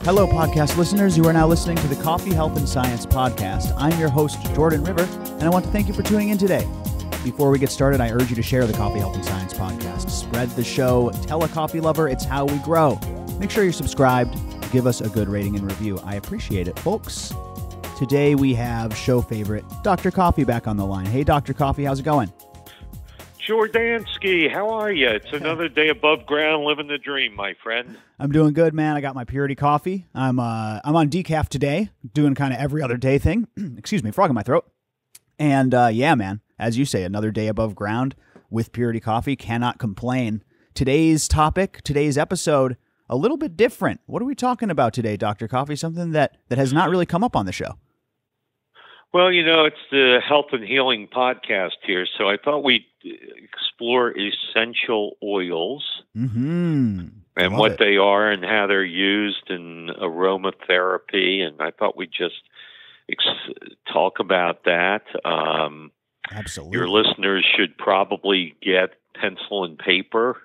Hello, podcast listeners. You are now listening to the Coffee, Health, and Science podcast. I'm your host, Jordan River, and I want to thank you for tuning in today. Before we get started, I urge you to share the Coffee, Health, and Science podcast. Spread the show. Tell a coffee lover it's how we grow. Make sure you're subscribed. Give us a good rating and review. I appreciate it, folks. Today we have show favorite Dr. Coffee back on the line. Hey, Dr. Coffee, how's it going? Jordansky, how are you? It's another day above ground, living the dream, my friend. I'm doing good, man. I got my Purity coffee. I'm on decaf today, doing kind of every other day thing. Excuse me, frog in my throat. And yeah, man, as you say, another day above ground with Purity coffee. Cannot complain. Today's topic, today's episode, a little bit different. What are we talking about today, Dr. Coffee? Something that has not really come up on the show. Well, you know, it's the health and healing podcast here, so I thought we'd explore essential oils and what they are and how they're used in aromatherapy, and I thought we'd just talk about that. Absolutely. Your listeners should probably get pencil and paper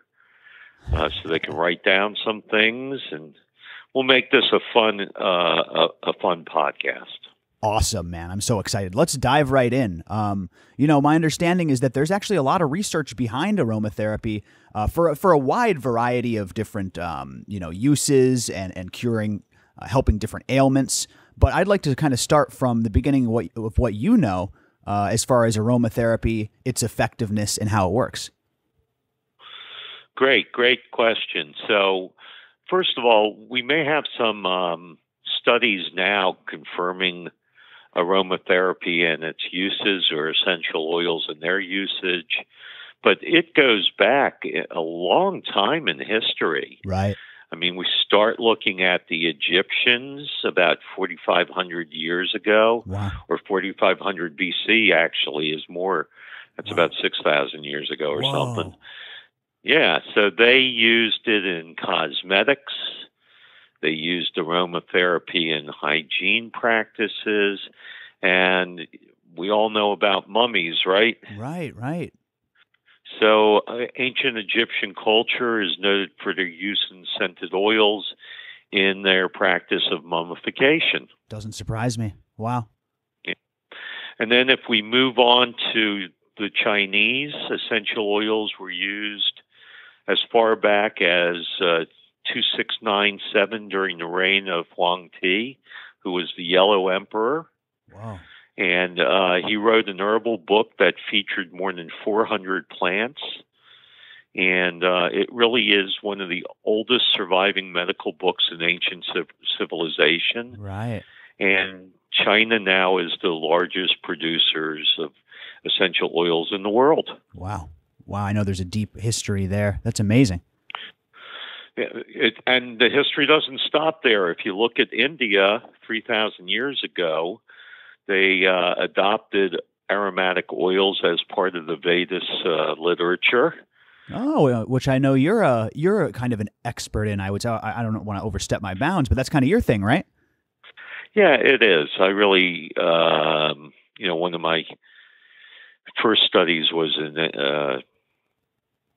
so they can write down some things, and we'll make this a fun podcast. Awesome, man. I'm so excited. Let's dive right in. My understanding is that there's actually a lot of research behind aromatherapy for a wide variety of different, uses and curing, helping different ailments. But I'd like to kind of start from the beginning of what you know as far as aromatherapy, its effectiveness, and how it works. Great question. So, first of all, we may have some studies now confirming aromatherapy and its uses, or essential oils and their usage, but it goes back a long time in history. Right. I mean, we start looking at the Egyptians about 4,500 years ago, wow, or 4,500 BC actually is more. That's about 6,000 years ago or something. Yeah, so they used it in cosmetics. They used aromatherapy in hygiene practices, and we all know about mummies, right? Right. So ancient Egyptian culture is noted for their use in scented oils in their practice of mummification. Doesn't surprise me. Wow. Yeah. And then if we move on to the Chinese, essential oils were used as far back as 2697 during the reign of Huang Ti, who was the Yellow Emperor. Wow. And he wrote an herbal book that featured more than 400 plants. And it really is one of the oldest surviving medical books in ancient civilization. Right. And China now is the largest producers of essential oils in the world. Wow. I know there's a deep history there. That's amazing. And the history doesn't stop there. If you look at India 3,000 years ago, they adopted aromatic oils as part of the Vedas literature. Oh, which I know you're kind of an expert in. I don't want to overstep my bounds, but that's kind of your thing, right? Yeah, it is. I really, one of my first studies was in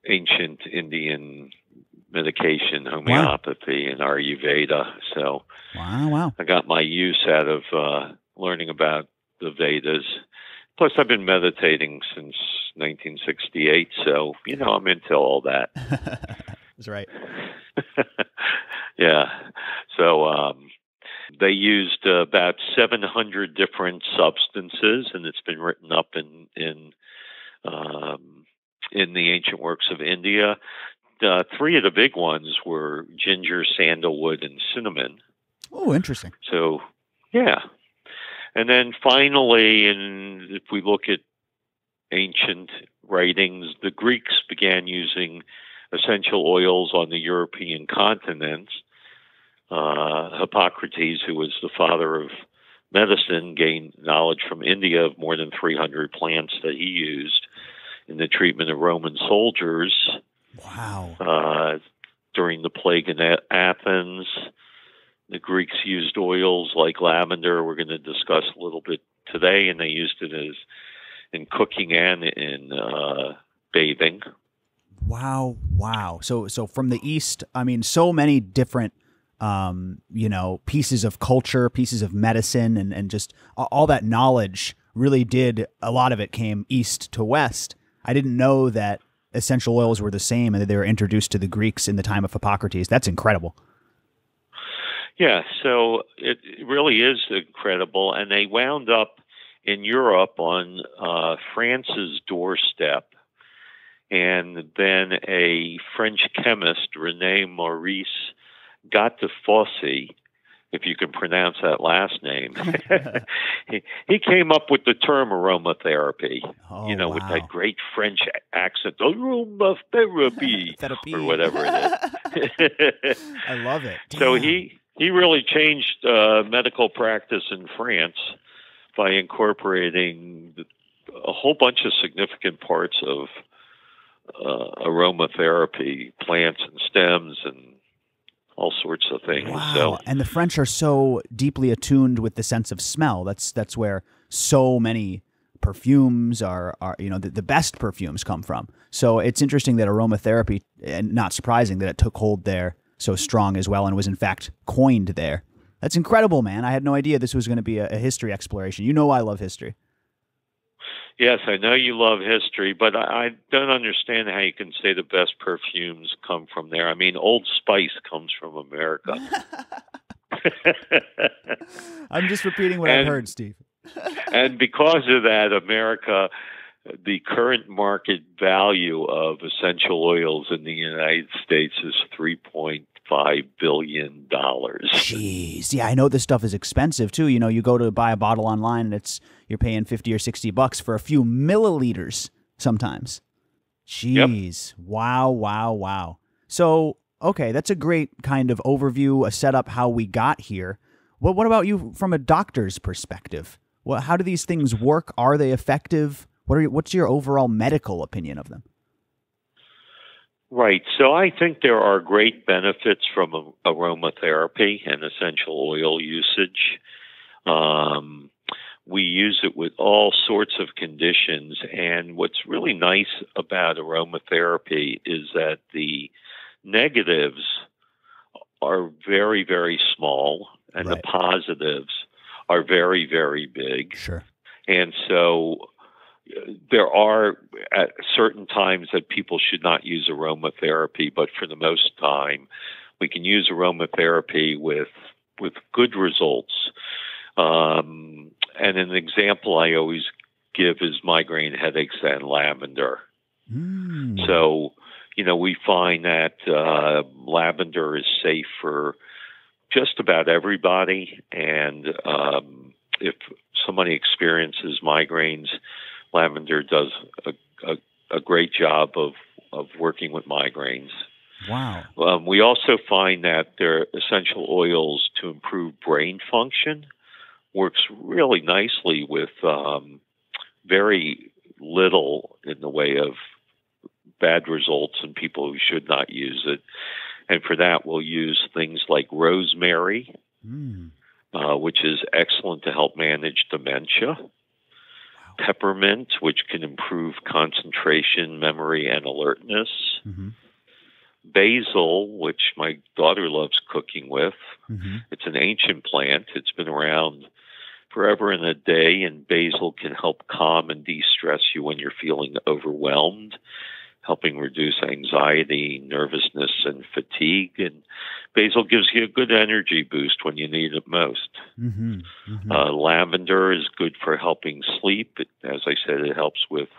ancient Indian medication, homeopathy, and Ayurveda. So wow. I got my use out of learning about the Vedas. Plus, I've been meditating since 1968, so, I'm into all that. That's right. Yeah. So they used about 700 different substances, and it's been written up in the ancient works of India. Three of the big ones were ginger, sandalwood, and cinnamon. Oh, interesting. So, yeah. And then finally, and if we look at ancient writings, the Greeks began using essential oils on the European continent. Hippocrates, who was the father of medicine, gained knowledge from India of more than 300 plants that he used in the treatment of Roman soldiers. Wow. During the plague in Athens, the Greeks used oils like lavender. We're going to discuss a little bit today, and they used it in cooking and in bathing. Wow. So from the East, I mean, so many different pieces of culture, pieces of medicine, and just all that knowledge really did, a lot of it came east to west. I didn't know that essential oils were the same and that they were introduced to the Greeks in the time of Hippocrates. That's incredible. Yeah, so it really is incredible. And they wound up in Europe on France's doorstep. And then a French chemist, René Maurice, got to Fossey, if you can pronounce that last name. he came up with the term aromatherapy, with that great French accent, aromatherapy, or whatever it is. I love it. Damn. So he really changed medical practice in France by incorporating a whole bunch of significant parts of aromatherapy, plants and stems and all sorts of things. Wow. So, and the French are so deeply attuned with the sense of smell. That's where so many perfumes are the best perfumes come from. So it's interesting that aromatherapy, and not surprising that it took hold there so strong as well and was in fact coined there. That's incredible, man. I had no idea this was going to be a history exploration. You know I love history. Yes, I know you love history, but I don't understand how you can say the best perfumes come from there. I mean, Old Spice comes from America. I'm just repeating what I've heard, Steve. And because of that, America, the current market value of essential oils in the United States is $3.5 billion. Jeez. Yeah, I know this stuff is expensive too. You go to buy a bottle online and you're paying $50 or $60 for a few milliliters sometimes. Jeez. Yep. Wow. So, okay, that's a great kind of overview, a setup how we got here. Well, what about you from a doctor's perspective? Well, how do these things work? Are they effective? What's your overall medical opinion of them? Right. So I think there are great benefits from aromatherapy and essential oil usage. We use it with all sorts of conditions. And what's really nice about aromatherapy is that the negatives are very, very small and right. The positives are very, very big. Sure. And so there are at certain times that people should not use aromatherapy, but for the most time, we can use aromatherapy with good results. And an example I always give is migraine headaches and lavender. So, we find that lavender is safe for just about everybody. And if somebody experiences migraines, lavender does a great job of working with migraines. Wow. We also find that their essential oils to improve brain function works really nicely with very little in the way of bad results in people who should not use it. And for that, we'll use things like rosemary, which is excellent to help manage dementia. Peppermint, which can improve concentration, memory, and alertness. Basil, which my daughter loves cooking with. It's an ancient plant. It's been around forever and a day, and basil can help calm and de-stress you when you're feeling overwhelmed, helping reduce anxiety, nervousness, and fatigue. And basil gives you a good energy boost when you need it most. Lavender is good for helping sleep. As I said, it helps with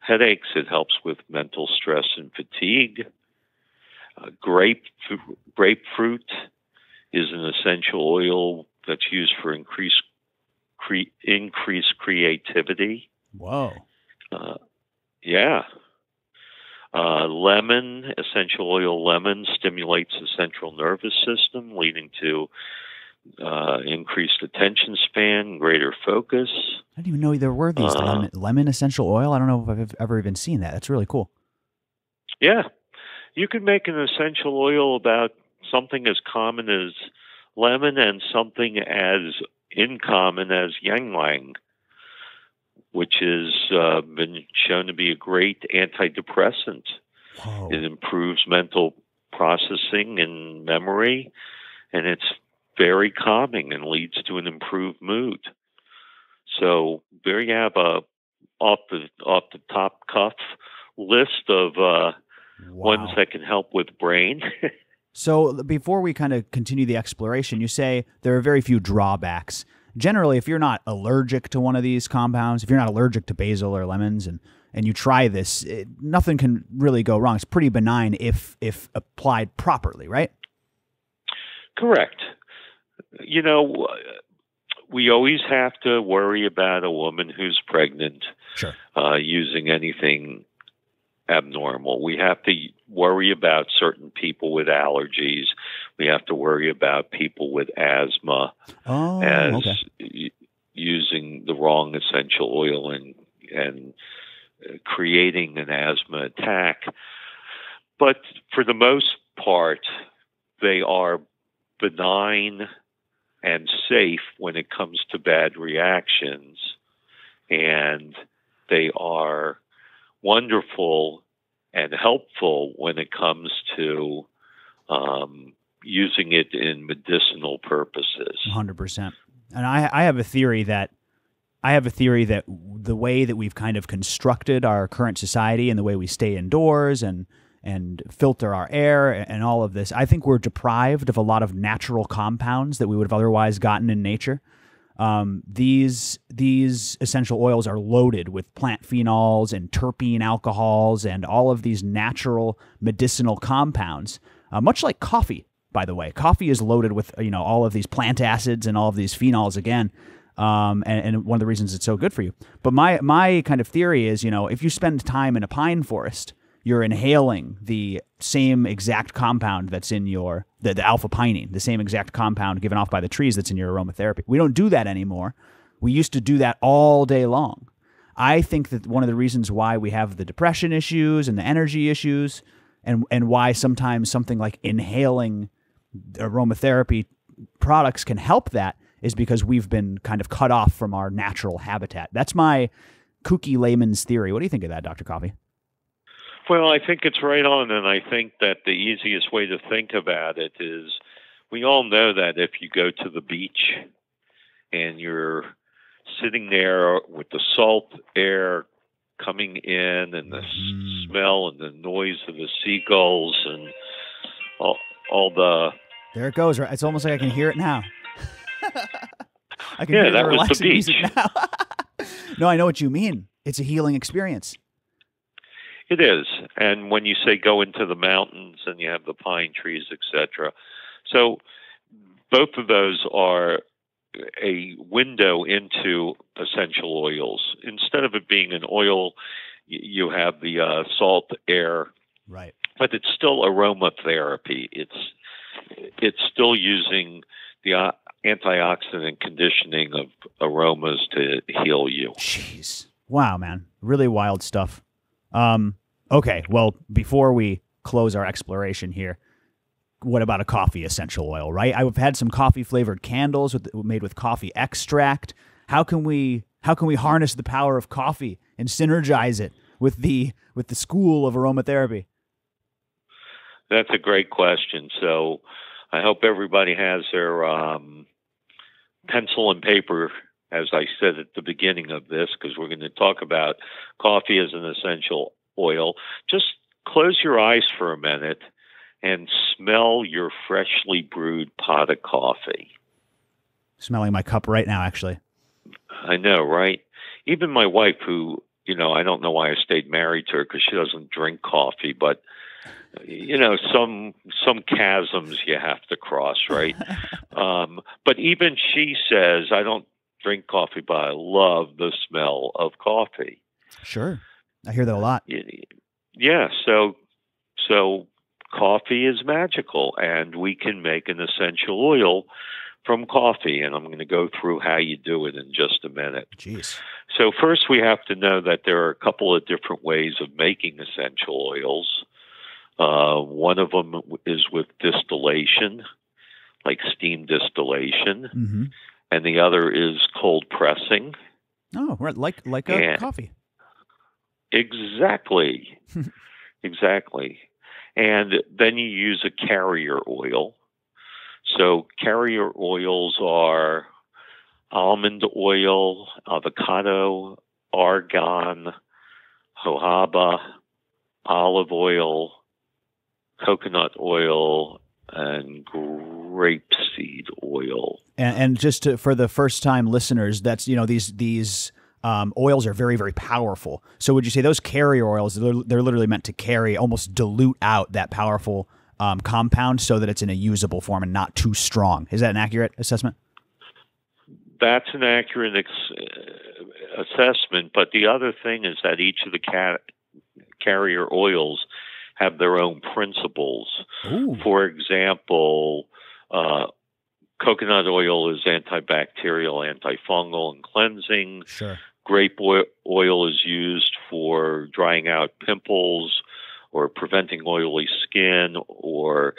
headaches. It helps with mental stress and fatigue. Grapefruit is an essential oil that's used for increased creativity. Whoa. Lemon, essential oil lemon, stimulates the central nervous system, leading to increased attention span, greater focus. I didn't even know there were these lemon essential oil. I don't know if I've ever even seen that. That's really cool. Yeah. You can make an essential oil about something as common as lemon and something as uncommon as ylang-ylang, which has been shown to be a great antidepressant. Whoa. It improves mental processing and memory, and it's very calming and leads to an improved mood. So there you have a off the top cuff list of ones that can help with brain. So before we kind of continue the exploration, you say there are very few drawbacks. Generally, if you're not allergic to one of these compounds, if you're not allergic to basil or lemons, and you try this, nothing can really go wrong. It's pretty benign if applied properly, right? Correct. You know, we always have to worry about a woman who's pregnant. Sure. Using anything abnormal. We have to worry about certain people with allergies. We have to worry about people with asthma using the wrong essential oil and creating an asthma attack. But for the most part, they are benign and safe when it comes to bad reactions, and they are wonderful and helpful when it comes to using it in medicinal purposes. 100%. And I have a theory that the way that we've kind of constructed our current society and the way we stay indoors and filter our air and all of this, I think we're deprived of a lot of natural compounds that we would have otherwise gotten in nature. These essential oils are loaded with plant phenols and terpene alcohols and all of these natural medicinal compounds, much like coffee, by the way. Coffee is loaded with, all of these plant acids and all of these phenols again. And one of the reasons it's so good for you. But my kind of theory is, if you spend time in a pine forest, you're inhaling the same exact compound that's in your, the alpha-pinene, the same exact compound given off by the trees that's in your aromatherapy. We don't do that anymore. We used to do that all day long. I think that one of the reasons why we have the depression issues and the energy issues and why sometimes something like inhaling aromatherapy products can help that is because we've been kind of cut off from our natural habitat. That's my kooky layman's theory. What do you think of that, Dr. Coffey? Well, I think it's right on, and I think that the easiest way to think about it is we all know that if you go to the beach and you're sitting there with the salt air coming in and the smell and the noise of the seagulls and all the... There it goes. It's almost like I can hear it now. I can hear the relaxing music now. No, I know what you mean. It's a healing experience. It is. And when you say go into the mountains and you have the pine trees, etc. So both of those are a window into essential oils. Instead of it being an oil, you have the salt air. Right. But it's still aromatherapy. It's still using the antioxidant conditioning of aromas to heal you. Jeez. Wow, man. Really wild stuff. Okay, well, before we close our exploration here, what about a coffee essential oil, right? I've had some coffee-flavored candles made with coffee extract. How can we harness the power of coffee and synergize it with the school of aromatherapy? That's a great question. So I hope everybody has their pencil and paper, as I said at the beginning of this, because we're going to talk about coffee as an essential oil. Just close your eyes for a minute and smell your freshly brewed pot of coffee. Smelling my cup right now, actually. I know, right? Even my wife, who, I don't know why I stayed married to her because she doesn't drink coffee, but some chasms you have to cross, right? But even she says, I don't drink coffee, but I love the smell of coffee. Sure. I hear that a lot. Yeah. So coffee is magical, and we can make an essential oil from coffee. And I'm going to go through how you do it in just a minute. Jeez. So first we have to know that there are a couple of different ways of making essential oils. One of them is with distillation, like steam distillation. Mm-hmm. And the other is cold pressing. Oh, right. Like a coffee. Exactly. Exactly. And then you use a carrier oil. So carrier oils are almond oil, avocado, argan, jojoba, olive oil, coconut oil, and grapeseed oil. And just for the first time listeners, that's, these oils are very, very powerful. So would you say those carrier oils, they're literally meant to carry, almost dilute out that powerful compound so that it's in a usable form and not too strong? Is that an accurate assessment? That's an accurate assessment. But the other thing is that each of the carrier oils have their own principles. Ooh. For example, coconut oil is antibacterial, antifungal, and cleansing. Sure. Grape oil is used for drying out pimples or preventing oily skin, or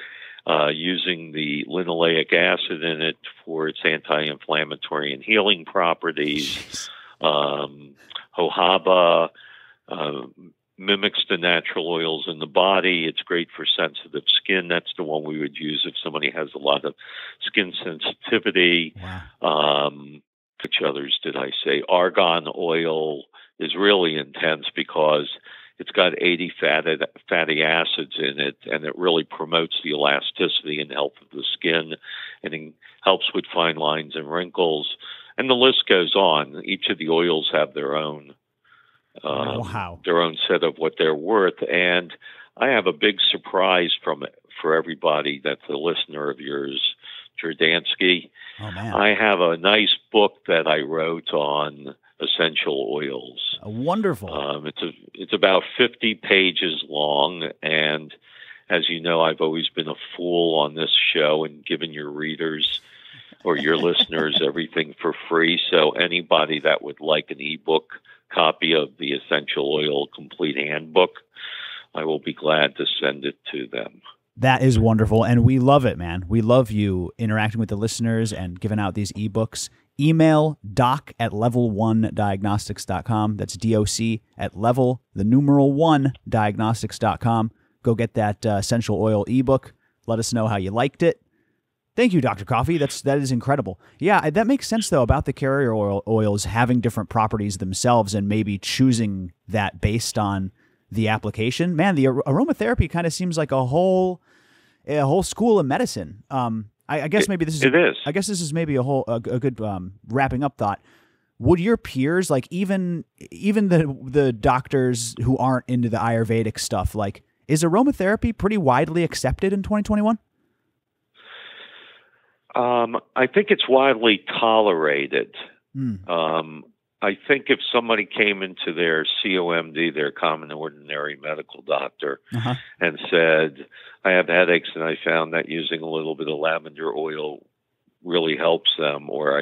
using the linoleic acid in it for its anti-inflammatory and healing properties. Jojoba mimics the natural oils in the body. It's great for sensitive skin. That's the one we would use if somebody has a lot of skin sensitivity. Wow. Which others did I say? Argan oil is really intense because it's got 80 fatty acids in it, and it really promotes the elasticity and health of the skin, and it helps with fine lines and wrinkles. And the list goes on. Each of the oils have their own their own set of what they're worth. And I have a big surprise for everybody that's a listener of yours, Jordansky. Oh, man. I have a nice book that I wrote on essential oils. Wonderful. It's about 50 pages long, and as you know, I've always been a fool on this show and given your readers or your listeners everything for free. So anybody that would like an ebook copy of the Essential Oil Complete Handbook, I will be glad to send it to them. That is wonderful, and we love it, man. We love you interacting with the listeners and giving out these ebooks. Email doc@level1diagnostics.com. That's doc@level1diagnostics.com. Go get that essential oil ebook. Let us know how you liked it. Thank you, Dr. Coffey. That is incredible. Yeah, that makes sense, though, about the carrier oils having different properties themselves and maybe choosing that based on the application. Man, the aromatherapy kind of seems like a whole school of medicine. I guess maybe this is it is. I guess this is maybe a good wrapping up thought. Would your peers, like even the doctors who aren't into the Ayurvedic stuff, like, is aromatherapy pretty widely accepted in 2021? I think it's widely tolerated. I think if somebody came into their COMD, their common ordinary medical doctor, and said, I have headaches and I found that using a little bit of lavender oil really helps them, or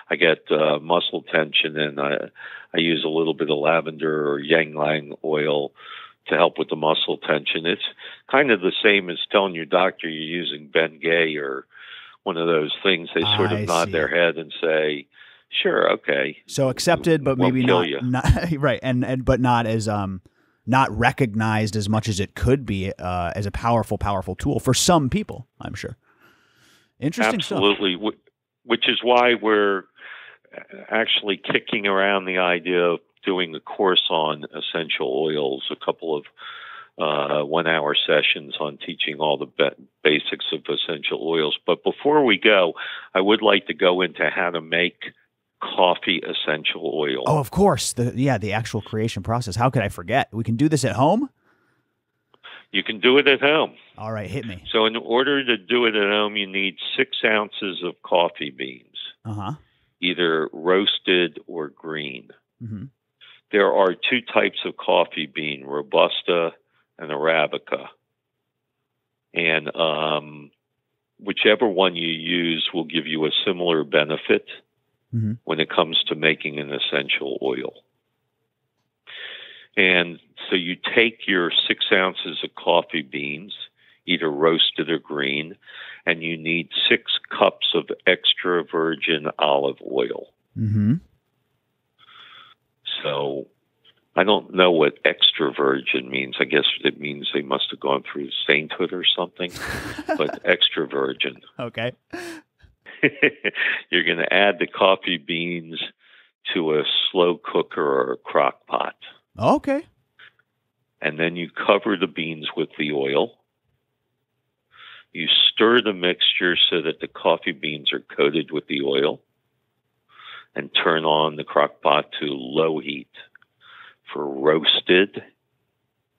I get muscle tension and I use a little bit of lavender or ylang-ylang oil to help with the muscle tension. It's kind of the same as telling your doctor you're using Bengay or one of those things. They sort of nod their head and say, sure, okay. So accepted, but maybe not right, and but not as not recognized as much as it could be as a powerful tool for some people, I'm sure. Interesting Absolutely. stuff. Which is why we're actually kicking around the idea of doing a course on essential oils, a couple of 1-hour sessions on teaching all the basics of essential oils. But before we go, I would like to go into how to make coffee essential oil. Oh, of course. The actual creation process. How could I forget? We can do this at home? You can do it at home. All right, hit me. So in order to do it at home, you need 6 ounces of coffee beans, either roasted or green. Mm-hmm. There are 2 types of coffee bean, Robusta and Arabica. And whichever one you use will give you a similar benefit when it comes to making an essential oil. And so you take your 6 ounces of coffee beans, either roasted or green, and you need 6 cups of extra virgin olive oil. Mm-hmm. So I don't know what extra virgin means. I guess it means they must have gone through sainthood or something, but extra virgin. Okay. You're going to add the coffee beans to a slow cooker or a crock pot. Okay. And then you cover the beans with the oil. You stir the mixture so that the coffee beans are coated with the oil, and turn on the crock pot to low heat for roasted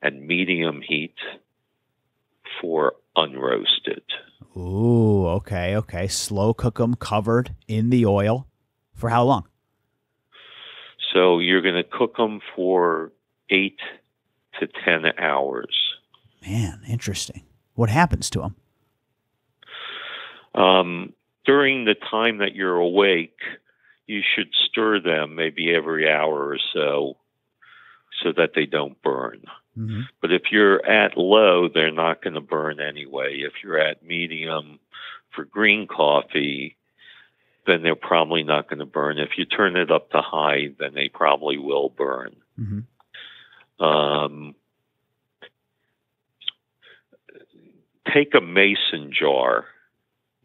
and medium heat for unroasted. Ooh, okay, okay. Slow cook them covered in the oil. For how long? So you're going to cook them for 8 to 10 hours. Man, interesting. What happens to them? During the time that you're awake, you should stir them maybe every hour or so that they don't burn. Mm-hmm. But if you're at low, they're not going to burn anyway. If you're at medium for green coffee, then they're probably not going to burn. If you turn it up to high, then they probably will burn. Mm-hmm. Take a mason jar.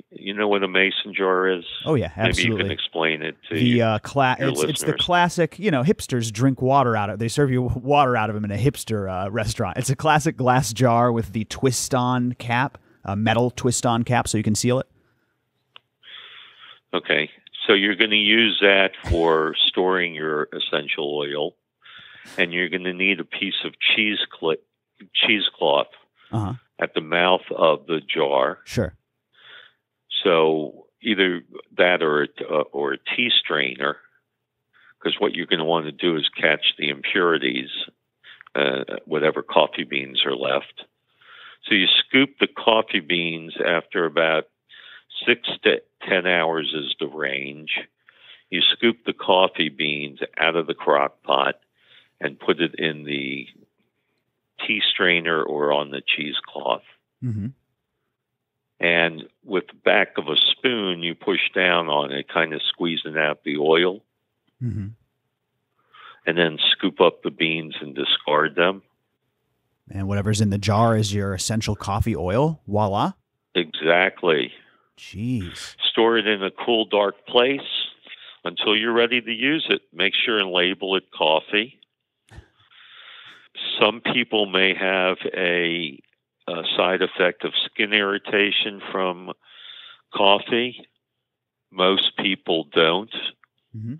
You know what a mason jar is? Oh, yeah, absolutely. Maybe you can explain it to your listeners. It's the classic, hipsters drink water out of. They serve you water out of them in a hipster restaurant. It's a classic glass jar with the twist-on cap, a metal twist-on cap so you can seal it. Okay, so you're going to use that for storing your essential oil, and you're going to need a piece of cheesecloth at the mouth of the jar. Sure. So either that or a tea strainer, because what you're going to want to do is catch the impurities, whatever coffee beans are left. So you scoop the coffee beans after about 6 to 10 hours is the range. You scoop the coffee beans out of the crock pot and put it in the tea strainer or on the cheesecloth. Mm-hmm. And with the back of a spoon, you push down on it, kind of squeezing out the oil. Mm-hmm. And then scoop up the beans and discard them. And whatever's in the jar is your essential coffee oil. Voila. Exactly. Jeez. Store it in a cool, dark place until you're ready to use it. Make sure and label it coffee. Some people may have a side effect of skin irritation from coffee. Most people don't. Mm-hmm.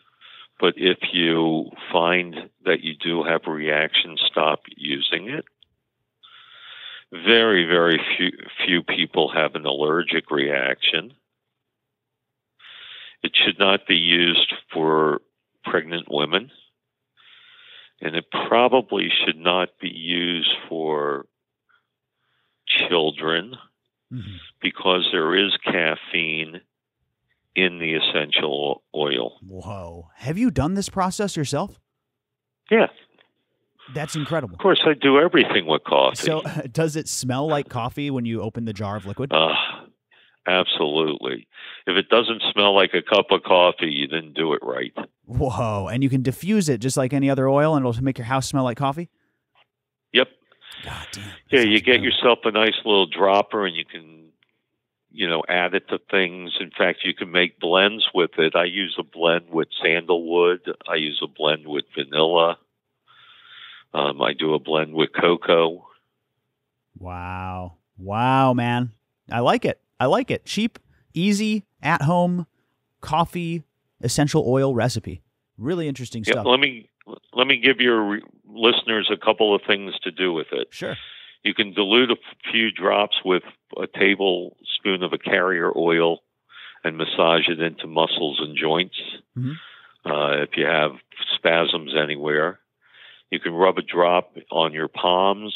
But if you find that you do have a reaction, stop using it. Very, very few people have an allergic reaction. It should not be used for pregnant women. And it probably should not be used for children because there is caffeine in the essential oil. Whoa. Have you done this process yourself? Yeah. That's incredible. Of course, I do everything with coffee. So does it smell like coffee when you open the jar of liquid? Absolutely. If it doesn't smell like a cup of coffee, you didn't do it right. Whoa. And you can diffuse it just like any other oil and it'll make your house smell like coffee? Yep. God damn. Yeah, you get yourself a nice little dropper and you can, add it to things. In fact, you can make blends with it. I use a blend with sandalwood. I use a blend with vanilla. I do a blend with cocoa. Wow. Wow, man. I like it. Cheap, easy, at-home coffee essential oil recipe. Really interesting stuff. Let me give your listeners a couple of things to do with it. Sure. You can dilute a few drops with a tablespoon of a carrier oil and massage it into muscles and joints. Mm-hmm. If you have spasms anywhere, you can rub a drop on your palms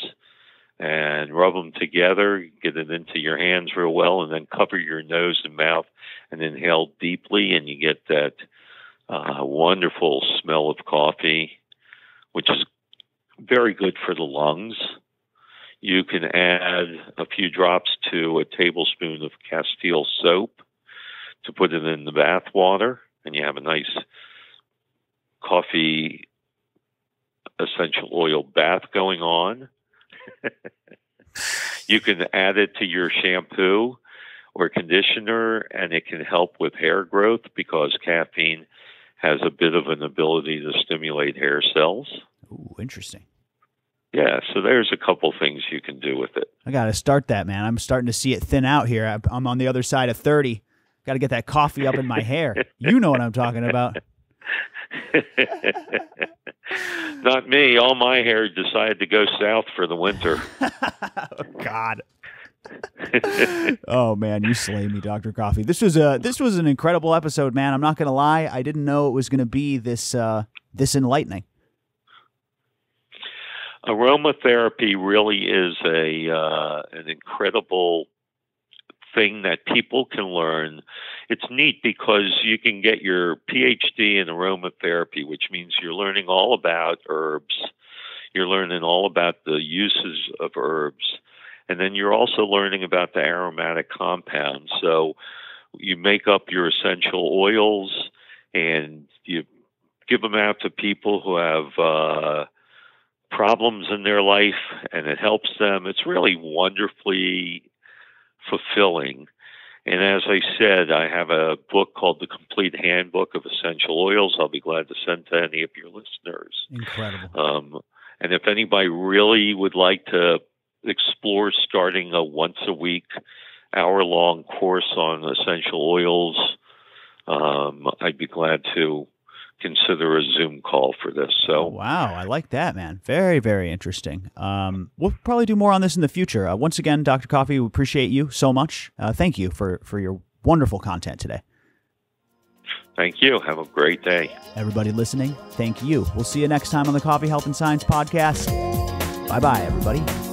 and rub them together, get it into your hands real well, and then cover your nose and mouth and inhale deeply, and you get that wonderful smell of coffee, which is very good for the lungs. You can add a few drops to a tablespoon of Castile soap to put it in the bath water, and you have a nice coffee essential oil bath going on. You can add it to your shampoo or conditioner, and it can help with hair growth because caffeine has a bit of an ability to stimulate hair cells. Ooh, interesting. Yeah, so there's a couple things you can do with it. I got to start that, man. I'm starting to see it thin out here. I'm on the other side of 30. Got to get that coffee up in my hair. You know what I'm talking about. Not me. All my hair decided to go south for the winter. Oh, God. Oh, man, you slay me, Dr. Coffee. This was an incredible episode, man. I'm not going to lie. I didn't know it was going to be this enlightening. Aromatherapy really is an incredible thing that people can learn. It's neat because you can get your PhD in aromatherapy, which means you're learning all about herbs. You're learning all about the uses of herbs. And then you're also learning about the aromatic compounds. So you make up your essential oils and you give them out to people who have problems in their life, and it helps them. It's really wonderfully fulfilling. And as I said, I have a book called The Complete Handbook of Essential Oils. I'll be glad to send to any of your listeners. Incredible. And if anybody really would like to explore starting a once-a-week, hour-long course on essential oils, I'd be glad to consider a Zoom call for this. So, wow, I like that, man. Very, very interesting. We'll probably do more on this in the future. Once again, Dr. Coffee, we appreciate you so much. Thank you for your wonderful content today. Thank you. Have a great day. Everybody listening, thank you. We'll see you next time on the Coffee, Health, and Science podcast. Bye-bye, everybody.